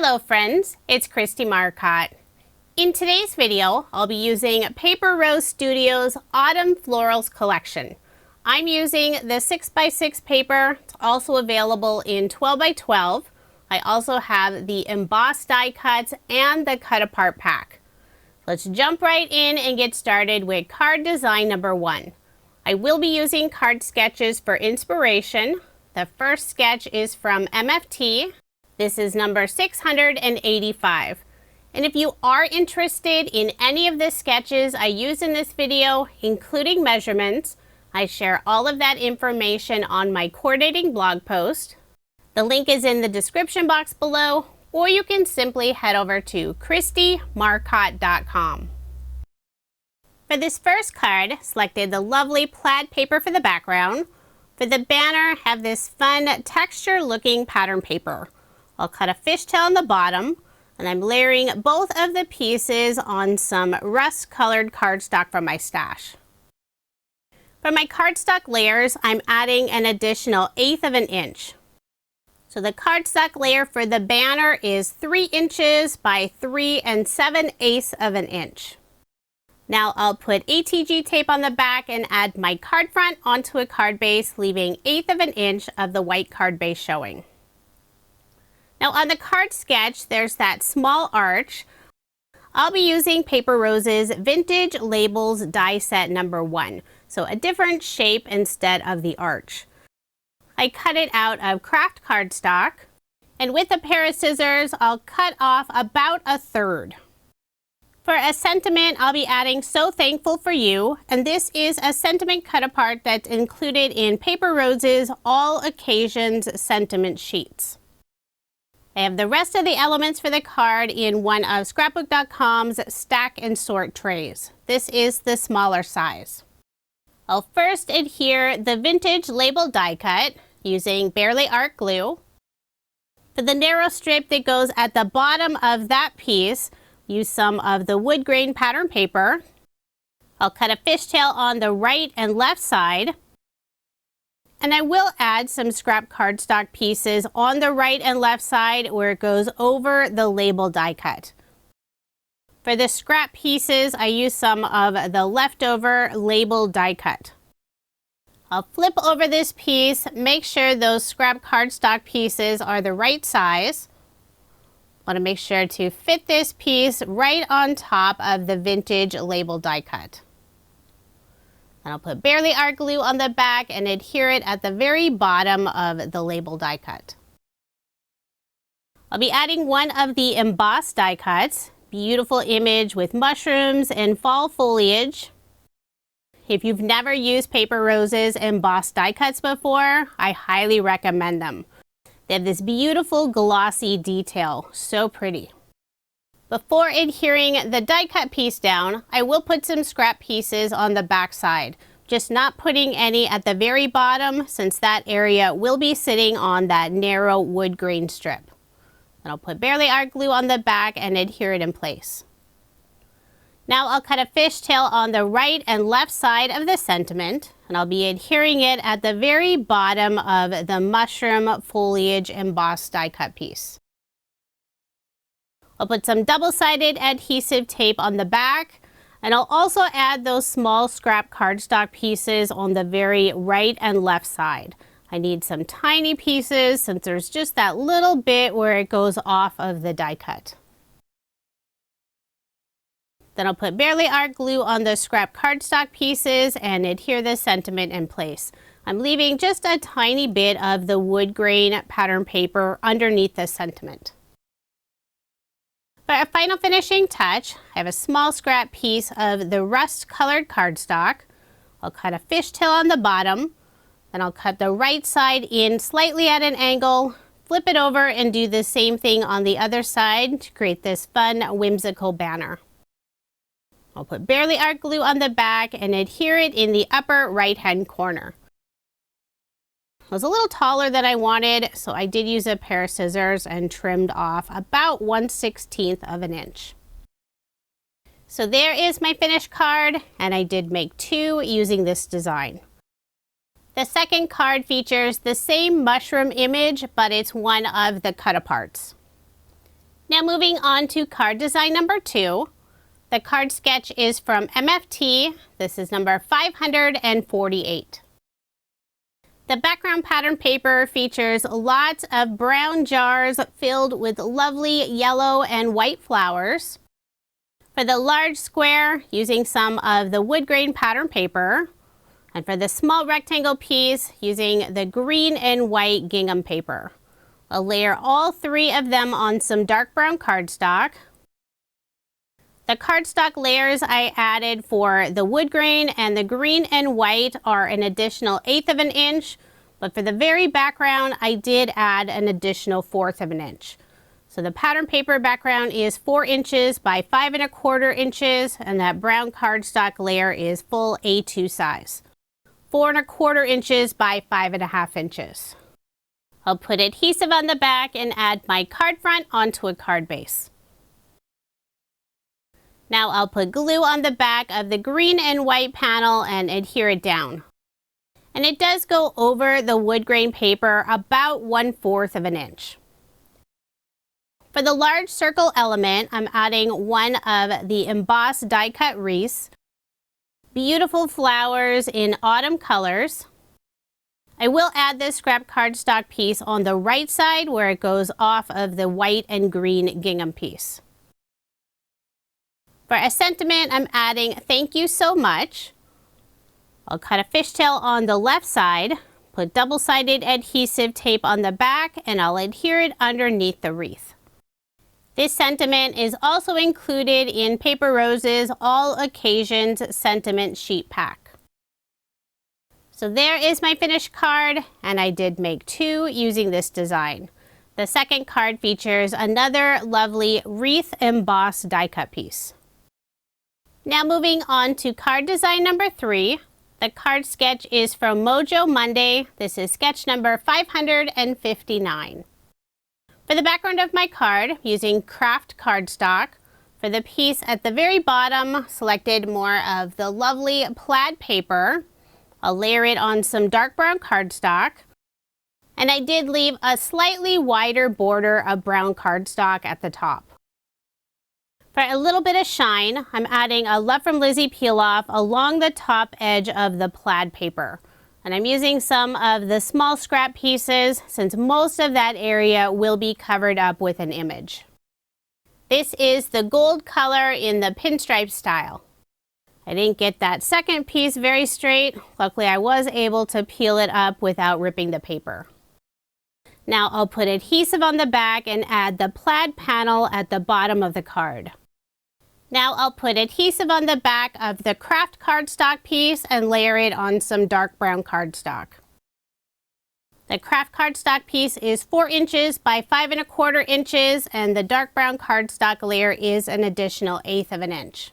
Hello friends, it's Kristie Marcotte. In today's video, I'll be using Paper Rose Studio's Autumn Florals collection. I'm using the 6x6 paper. It's also available in 12x12. I also have the embossed die cuts and the cut apart pack. Let's jump right in and get started with card design number 1. I will be using card sketches for inspiration. The first sketch is from MFT. This is number 685. And if you are interested in any of the sketches I use in this video, including measurements, I share all of that information on my coordinating blog post. The link is in the description box below, or you can simply head over to KristieMarcotte.com. For this first card, selected the lovely plaid paper for the background. For the banner, have this fun texture looking pattern paper. I'll cut a fishtail on the bottom, and I'm layering both of the pieces on some rust colored cardstock from my stash. For my cardstock layers, I'm adding an additional 1/8 of an inch. So the cardstock layer for the banner is 3 inches by 3 7/8 of an inch. Now I'll put ATG tape on the back and add my card front onto a card base, leaving 1/8 of an inch of the white card base showing. Now on the card sketch, there's that small arch. I'll be using Paper Rose's Vintage Labels die set number 1, so a different shape instead of the arch. I cut it out of craft cardstock, and with a pair of scissors, I'll cut off about 1/3. For a sentiment, I'll be adding So Thankful for You, and this is a sentiment cut apart that's included in Paper Rose's All Occasions sentiment sheets. I have the rest of the elements for the card in one of Scrapbook.com's stack and sort trays. This is the smaller size. I'll first adhere the vintage label die cut using Barely Art glue. For the narrow strip that goes at the bottom of that piece, use some of the wood grain pattern paper. I'll cut a fishtail on the right and left side. And I will add some scrap cardstock pieces on the right and left side where it goes over the label die cut. For the scrap pieces, I use some of the leftover label die cut. I'll flip over this piece, make sure those scrap cardstock pieces are the right size. I want to make sure to fit this piece right on top of the vintage label die cut. And I'll put Barely Art glue on the back and adhere it at the very bottom of the label die cut. I'll be adding one of the embossed die cuts. Beautiful image with mushrooms and fall foliage. If you've never used Paper Rose's embossed die cuts before, I highly recommend them. They have this beautiful glossy detail, so pretty. Before adhering the die cut piece down, I will put some scrap pieces on the back side, just not putting any at the very bottom since that area will be sitting on that narrow wood grain strip. And I'll put Barely Art glue on the back and adhere it in place. Now I'll cut a fishtail on the right and left side of the sentiment, and I'll be adhering it at the very bottom of the mushroom foliage embossed die cut piece. I'll put some double-sided adhesive tape on the back, and I'll also add those small scrap cardstock pieces on the very right and left side. I need some tiny pieces since there's just that little bit where it goes off of the die cut. Then I'll put Barely Art glue on the scrap cardstock pieces and adhere the sentiment in place. I'm leaving just a tiny bit of the wood grain pattern paper underneath the sentiment. For a final finishing touch, I have a small scrap piece of the rust colored cardstock. I'll cut a fishtail on the bottom, then I'll cut the right side in slightly at an angle, flip it over and do the same thing on the other side to create this fun whimsical banner. I'll put Barely Art glue on the back and adhere it in the upper right hand corner. It was a little taller than I wanted, so I did use a pair of scissors and trimmed off about 1/16 of an inch. So there is my finished card, and I did make 2 using this design. The second card features the same mushroom image, but it's one of the cut-aparts. Now moving on to card design number 2. The card sketch is from MFT. This is number 548. The background pattern paper features lots of brown jars filled with lovely yellow and white flowers. For the large square, using some of the wood grain pattern paper. And for the small rectangle piece, using the green and white gingham paper. I'll layer all 3 of them on some dark brown cardstock. The cardstock layers I added for the wood grain and the green and white are an additional 1/8 of an inch, but for the very background I did add an additional 1/4 of an inch. So the pattern paper background is 4 inches by 5 1/4 inches, and that brown cardstock layer is full A2 size. 4 1/4 inches by 5 1/2 inches. I'll put adhesive on the back and add my card front onto a card base. Now I'll put glue on the back of the green and white panel and adhere it down. And it does go over the wood grain paper about 1/4 of an inch. For the large circle element, I'm adding one of the embossed die cut wreaths. Beautiful flowers in autumn colors. I will add this scrap cardstock piece on the right side where it goes off of the white and green gingham piece. For a sentiment, I'm adding "Thank you so much." I'll cut a fishtail on the left side, put double-sided adhesive tape on the back, and I'll adhere it underneath the wreath. This sentiment is also included in Paper Rose's All Occasions Sentiment Sheet Pack. So there is my finished card, and I did make 2 using this design. The second card features another lovely wreath embossed die cut piece. Now moving on to card design number 3. The card sketch is from Mojo Monday. This is sketch number 559. For the background of my card, using craft cardstock. For the piece at the very bottom, selected more of the lovely plaid paper. I'll layer it on some dark brown cardstock. And I did leave a slightly wider border of brown cardstock at the top. For a little bit of shine, I'm adding a Love from Lizi peel off along the top edge of the plaid paper. And I'm using some of the small scrap pieces since most of that area will be covered up with an image. This is the gold color in the pinstripe style. I didn't get that second piece very straight. Luckily, I was able to peel it up without ripping the paper. Now I'll put adhesive on the back and add the plaid panel at the bottom of the card. Now I'll put adhesive on the back of the craft cardstock piece and layer it on some dark brown cardstock. The craft cardstock piece is 4 inches by 5 1/4 inches, and the dark brown cardstock layer is an additional 1/8 of an inch.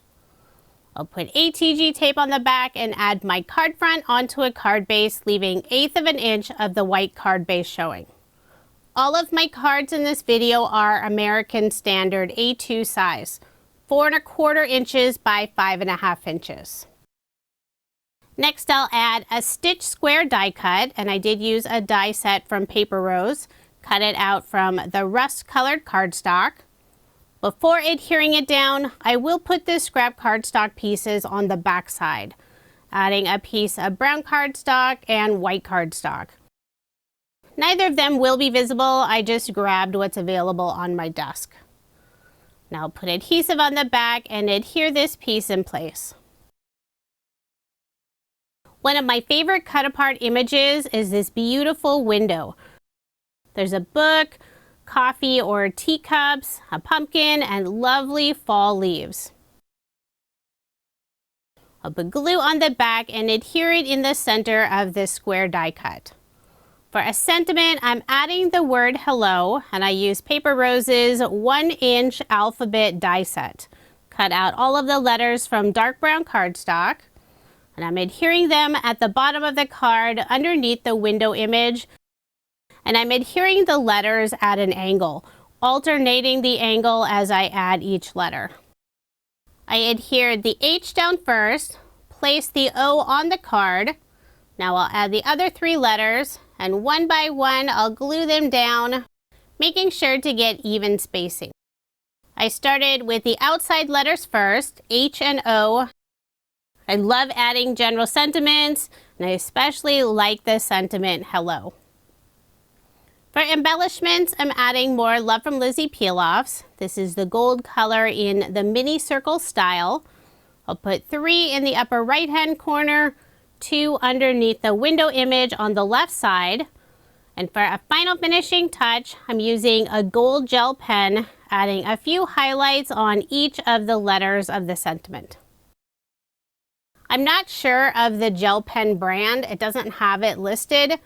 I'll put ATG tape on the back and add my card front onto a card base, leaving 1/8 of an inch of the white card base showing. All of my cards in this video are American Standard A2 size. 4 1/4 inches by 5 1/2 inches. Next, I'll add a stitch square die cut, and I did use a die set from Paper Rose. Cut it out from the rust colored cardstock. Before adhering it down, I will put the scrap cardstock pieces on the back side, adding a piece of brown cardstock and white cardstock. Neither of them will be visible. I just grabbed what's available on my desk. Now I'll put adhesive on the back and adhere this piece in place. One of my favorite cut apart images is this beautiful window. There's a book, coffee or teacups, a pumpkin, and lovely fall leaves. I'll put glue on the back and adhere it in the center of this square die cut. For a sentiment, I'm adding the word hello, and I use Paper Rose's 1-inch alphabet die set. Cut out all of the letters from dark brown cardstock, and I'm adhering them at the bottom of the card underneath the window image, and I'm adhering the letters at an angle, alternating the angle as I add each letter. I adhered the H down first, placed the O on the card. Now I'll add the other 3 letters, and one by one I'll glue them down, making sure to get even spacing. I started with the outside letters first, H and O. I love adding general sentiments, and I especially like the sentiment hello. For embellishments, I'm adding more Love from Lizi peel-offs. This is the gold color in the mini circle style. I'll put 3 in the upper right hand corner, 2 underneath the window image on the left side. And for a final finishing touch, I'm using a gold gel pen, adding a few highlights on each of the letters of the sentiment. I'm not sure of the gel pen brand. It doesn't have it listed,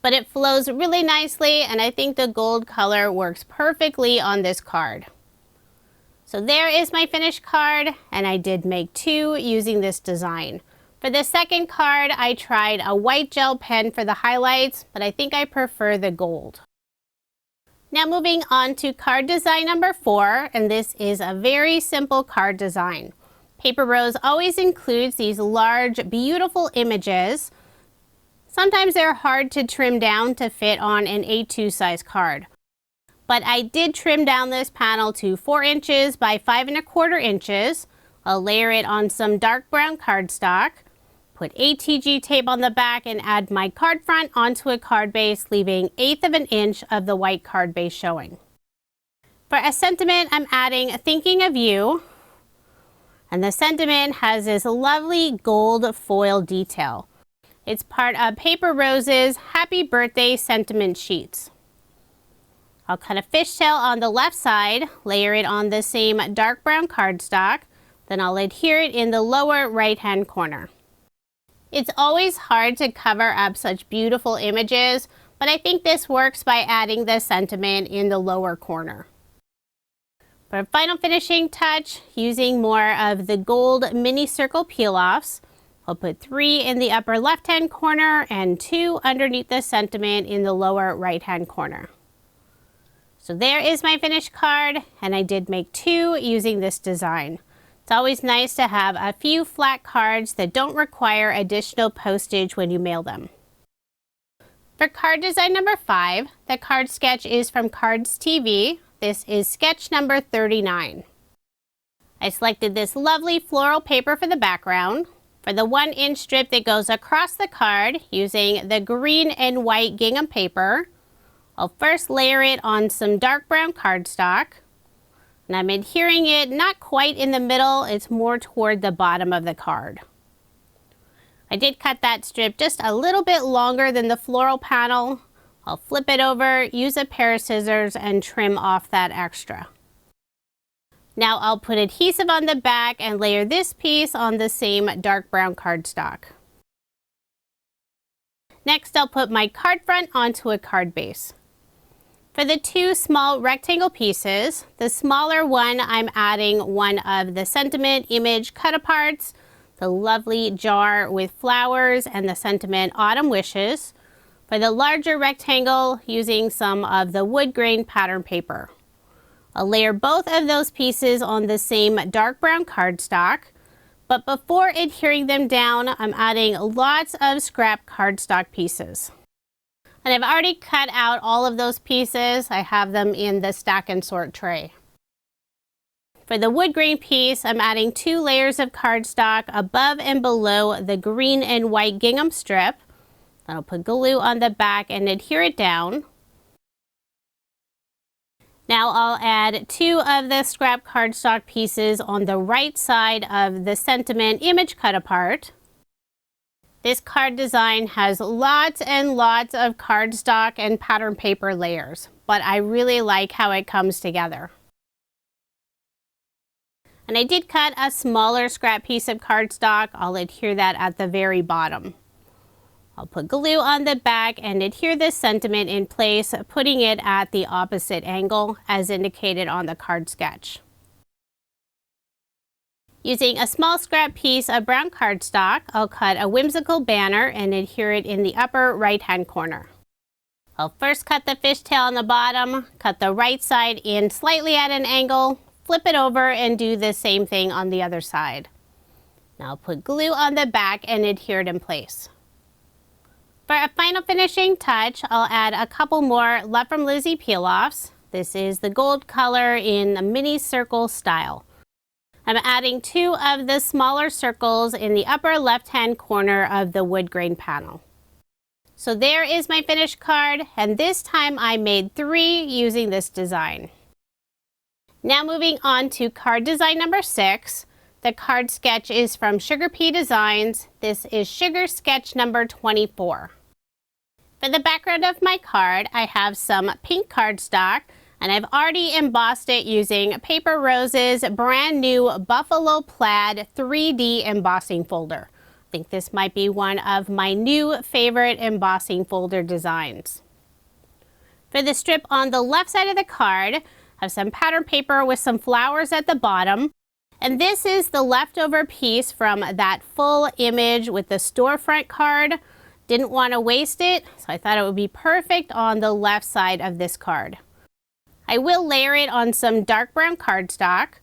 but it flows really nicely, and I think the gold color works perfectly on this card. So there is my finished card, and I did make 2 using this design. For the second card, I tried a white gel pen for the highlights, but I think I prefer the gold. Now moving on to card design number 4, and this is a very simple card design. Paper Rose always includes these large, beautiful images. Sometimes they're hard to trim down to fit on an A2 size card. But I did trim down this panel to 4 inches by 5 1/4 inches. I'll layer it on some dark brown cardstock, put ATG tape on the back, and add my card front onto a card base, leaving 1/8 of an inch of the white card base showing. For a sentiment, I'm adding Thinking of You. And the sentiment has this lovely gold foil detail. It's part of Paper Rose's Happy Birthday sentiment sheets. I'll cut a fishtail on the left side, layer it on the same dark brown cardstock, then I'll adhere it in the lower right hand corner. It's always hard to cover up such beautiful images, but I think this works by adding the sentiment in the lower corner. For a final finishing touch, using more of the gold mini circle peel-offs, I'll put 3 in the upper left-hand corner and 2 underneath the sentiment in the lower right-hand corner. So there is my finished card, and I did make 2 using this design. It's always nice to have a few flat cards that don't require additional postage when you mail them. For card design number 5, the card sketch is from Cards TV. This is sketch number 39. I selected this lovely floral paper for the background. For the 1-inch strip that goes across the card, using the green and white gingham paper, I'll first layer it on some dark brown cardstock. And I'm adhering it not quite in the middle, it's more toward the bottom of the card. I did cut that strip just a little bit longer than the floral panel. I'll flip it over, use a pair of scissors, and trim off that extra. Now I'll put adhesive on the back and layer this piece on the same dark brown cardstock. Next, I'll put my card front onto a card base. For the 2 small rectangle pieces, the smaller one, I'm adding one of the sentiment image cut-aparts, the lovely jar with flowers, and the sentiment Autumn Wishes. For the larger rectangle, using some of the wood grain pattern paper. I'll layer both of those pieces on the same dark brown cardstock, but before adhering them down, I'm adding lots of scrap cardstock pieces. And I've already cut out all of those pieces. I have them in the stack and sort tray. For the wood grain piece, I'm adding 2 layers of cardstock above and below the green and white gingham strip. I'll put glue on the back and adhere it down. Now I'll add 2 of the scrap cardstock pieces on the right side of the sentiment image cut apart. This card design has lots and lots of cardstock and pattern paper layers, but I really like how it comes together. And I did cut a smaller scrap piece of cardstock. I'll adhere that at the very bottom. I'll put glue on the back and adhere this sentiment in place, putting it at the opposite angle as indicated on the card sketch. Using a small scrap piece of brown cardstock, I'll cut a whimsical banner and adhere it in the upper right-hand corner. I'll first cut the fishtail on the bottom, cut the right side in slightly at an angle, flip it over, and do the same thing on the other side. Now I'll put glue on the back and adhere it in place. For a final finishing touch, I'll add a couple more Love from Lizi peel-offs. This is the gold color in a mini circle style. I'm adding 2 of the smaller circles in the upper left-hand corner of the wood grain panel. So there is my finished card, and this time I made 3 using this design. Now moving on to card design number 6. The card sketch is from Sugar Pea Designs. This is Sugar Sketch number 24. For the background of my card, I have some pink cardstock, and I've already embossed it using Paper Rose's brand new Buffalo Plaid 3D embossing folder. I think this might be one of my new favorite embossing folder designs. For the strip on the left side of the card, I have some pattern paper with some flowers at the bottom. And this is the leftover piece from that full image with the storefront card. Didn't want to waste it, so I thought it would be perfect on the left side of this card. I will layer it on some dark brown cardstock.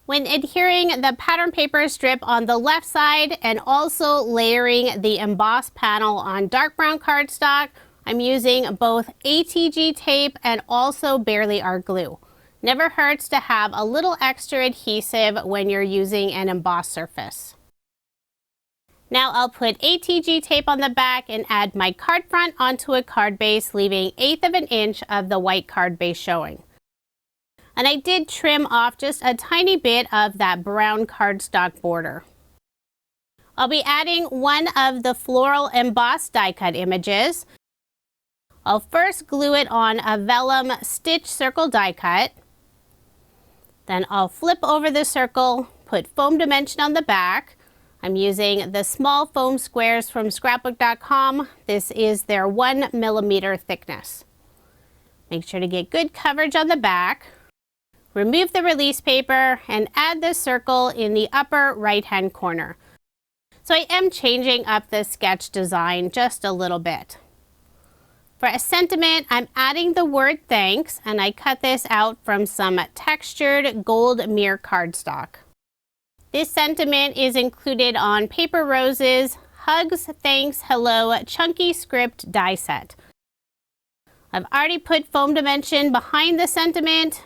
When adhering the pattern paper strip on the left side and also layering the embossed panel on dark brown cardstock, I'm using both ATG tape and also Barely Art glue. Never hurts to have a little extra adhesive when you're using an embossed surface. Now I'll put ATG tape on the back and add my card front onto a card base, leaving 1/8 of an inch of the white card base showing. And I did trim off just a tiny bit of that brown cardstock border. I'll be adding one of the floral embossed die cut images. I'll first glue it on a vellum stitch circle die cut. Then I'll flip over the circle, put foam dimension on the back. I'm using the small foam squares from scrapbook.com. This is their 1 millimeter thickness. Make sure to get good coverage on the back. Remove the release paper and add the circle in the upper right hand corner. So I am changing up the sketch design just a little bit. For a sentiment, I'm adding the word thanks, and I cut this out from some textured gold mirror cardstock. This sentiment is included on Paper Rose's Hugs, Thanks, Hello Chunky Script die set. I've already put foam dimension behind the sentiment,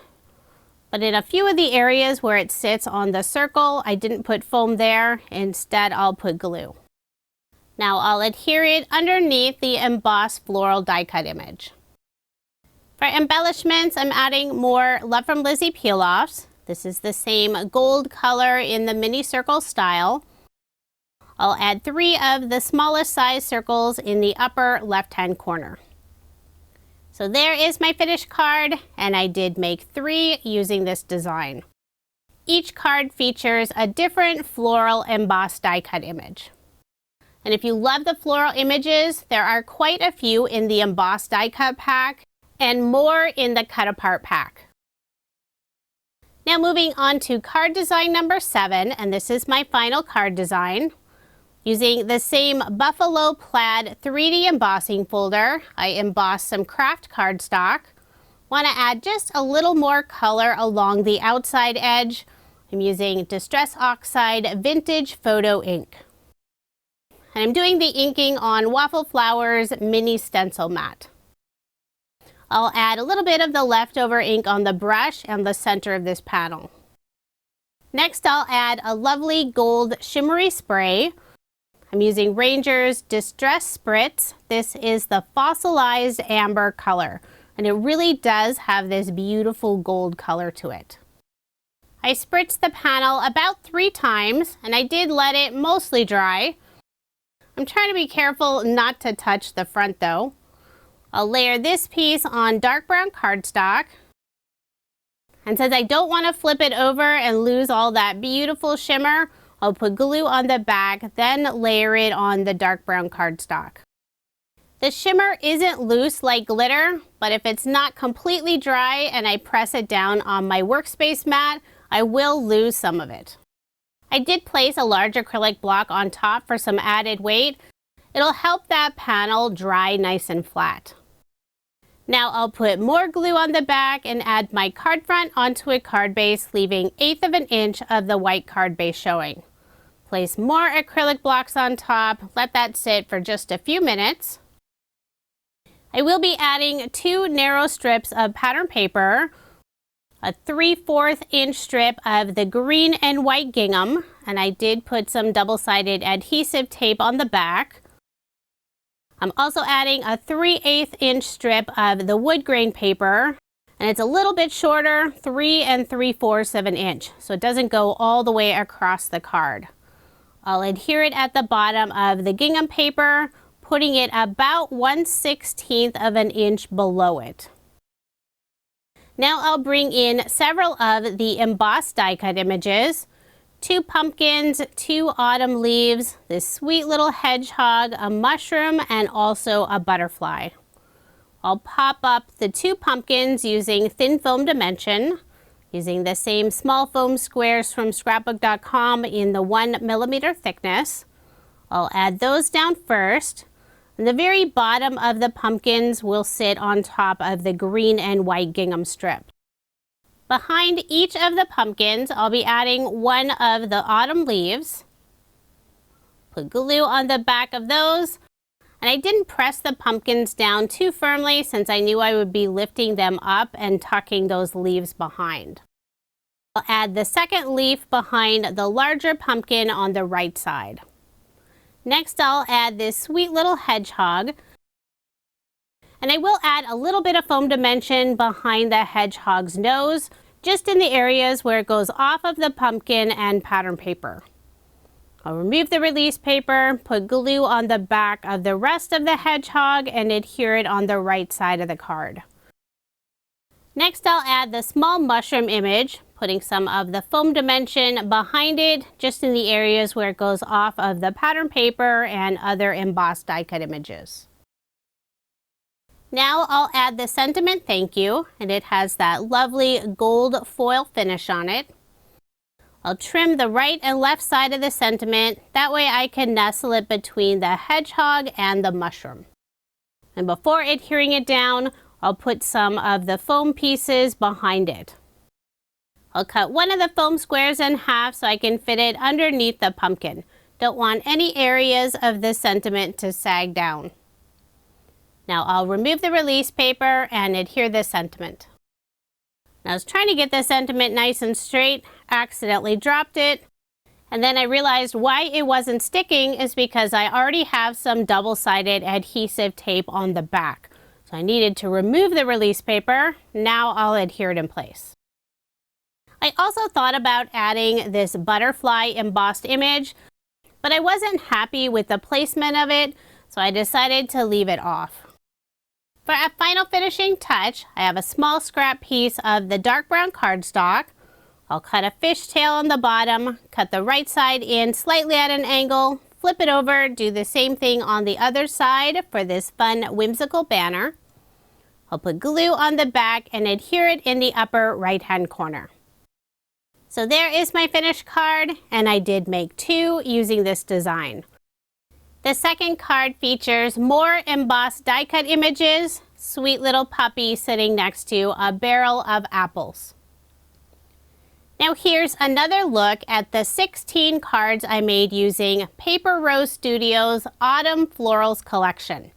but in a few of the areas where it sits on the circle, I didn't put foam there. Instead, I'll put glue. Now I'll adhere it underneath the embossed floral die cut image. For embellishments, I'm adding more Love from Lizi peel-offs. This is the same gold color in the mini circle style. I'll add 3 of the smallest size circles in the upper left-hand corner. So there is my finished card, and I did make 3 using this design. Each card features a different floral embossed die cut image. And if you love the floral images, there are quite a few in the embossed die cut pack and more in the cut apart pack. Now moving on to card design number 7, and this is my final card design. Using the same Buffalo Plaid 3D embossing folder, I embossed some craft cardstock. Want to add just a little more color along the outside edge. I'm using Distress Oxide Vintage Photo ink. And I'm doing the inking on Waffle Flowers Mini Stencil Mat. I'll add a little bit of the leftover ink on the brush and the center of this panel. Next, I'll add a lovely gold shimmery spray. I'm using Ranger's Distress Spritz. This is the Fossilized Amber color, and it really does have this beautiful gold color to it. I spritzed the panel about 3 times, and I did let it mostly dry. I'm trying to be careful not to touch the front though. I'll layer this piece on dark brown cardstock. And since I don't want to flip it over and lose all that beautiful shimmer, I'll put glue on the back, then layer it on the dark brown cardstock. The shimmer isn't loose like glitter, but if it's not completely dry and I press it down on my workspace mat, I will lose some of it. I did place a large acrylic block on top for some added weight. It'll help that panel dry nice and flat. Now I'll put more glue on the back and add my card front onto a card base, leaving 1/8 of an inch of the white card base showing. Place more acrylic blocks on top, let that sit for just a few minutes. I will be adding 2 narrow strips of pattern paper, a 3/4 inch strip of the green and white gingham, and I did put some double-sided adhesive tape on the back. I'm also adding a 3/8 inch strip of the wood grain paper, and it's a little bit shorter, 3 3/4 of an inch, so it doesn't go all the way across the card. I'll adhere it at the bottom of the gingham paper, putting it about 1/16 of an inch below it. Now I'll bring in several of the embossed die cut images, 2 pumpkins, 2 autumn leaves, this sweet little hedgehog, a mushroom, and also a butterfly. I'll pop up the 2 pumpkins using thin foam dimension, using the same small foam squares from scrapbook.com in the 1 millimeter thickness. I'll add those down first. And the very bottom of the pumpkins will sit on top of the green and white gingham strip. Behind each of the pumpkins, I'll be adding 1 of the autumn leaves. Put glue on the back of those. And I didn't press the pumpkins down too firmly since I knew I would be lifting them up and tucking those leaves behind. I'll add the second leaf behind the larger pumpkin on the right side. Next, I'll add this sweet little hedgehog, and I will add a little bit of foam dimension behind the hedgehog's nose, just in the areas where it goes off of the pumpkin and pattern paper. I'll remove the release paper, put glue on the back of the rest of the hedgehog, and adhere it on the right side of the card. Next, I'll add the small mushroom image, putting some of the foam dimension behind it, just in the areas where it goes off of the pattern paper and other embossed die cut images. Now I'll add the sentiment thank you, and it has that lovely gold foil finish on it. I'll trim the right and left side of the sentiment, that way I can nestle it between the hedgehog and the mushroom. And before adhering it down, I'll put some of the foam pieces behind it. I'll cut 1 of the foam squares in half so I can fit it underneath the pumpkin. Don't want any areas of the sentiment to sag down. Now I'll remove the release paper and adhere the sentiment. I was trying to get the sentiment nice and straight, accidentally dropped it, and then I realized why it wasn't sticking is because I already have some double-sided adhesive tape on the back. So I needed to remove the release paper. Now I'll adhere it in place. I also thought about adding this butterfly embossed image, but I wasn't happy with the placement of it, so I decided to leave it off. For a final finishing touch, I have a small scrap piece of the dark brown cardstock. I'll cut a fishtail on the bottom, cut the right side in slightly at an angle, flip it over, do the same thing on the other side for this fun whimsical banner. I'll put glue on the back and adhere it in the upper right-hand corner. So there is my finished card, and I did make 2 using this design. The second card features more embossed die cut images, sweet little puppy sitting next to a barrel of apples. Now here's another look at the 16 cards I made using Paper Rose Studios Autumn Florals collection.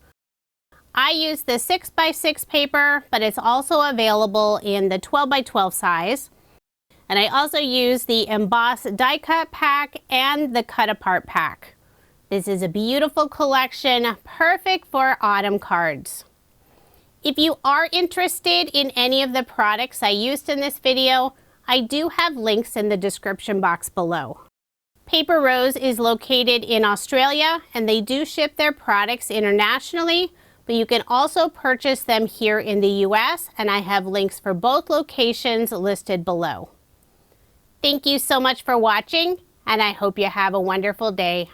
I used the 6x6 paper, but it's also available in the 12x12 size. And I also use the embossed die cut pack and the cut apart pack. This is a beautiful collection, perfect for autumn cards. If you are interested in any of the products I used in this video, I do have links in the description box below. Paper Rose is located in Australia, and they do ship their products internationally, but you can also purchase them here in the US, and I have links for both locations listed below. Thank you so much for watching, and I hope you have a wonderful day.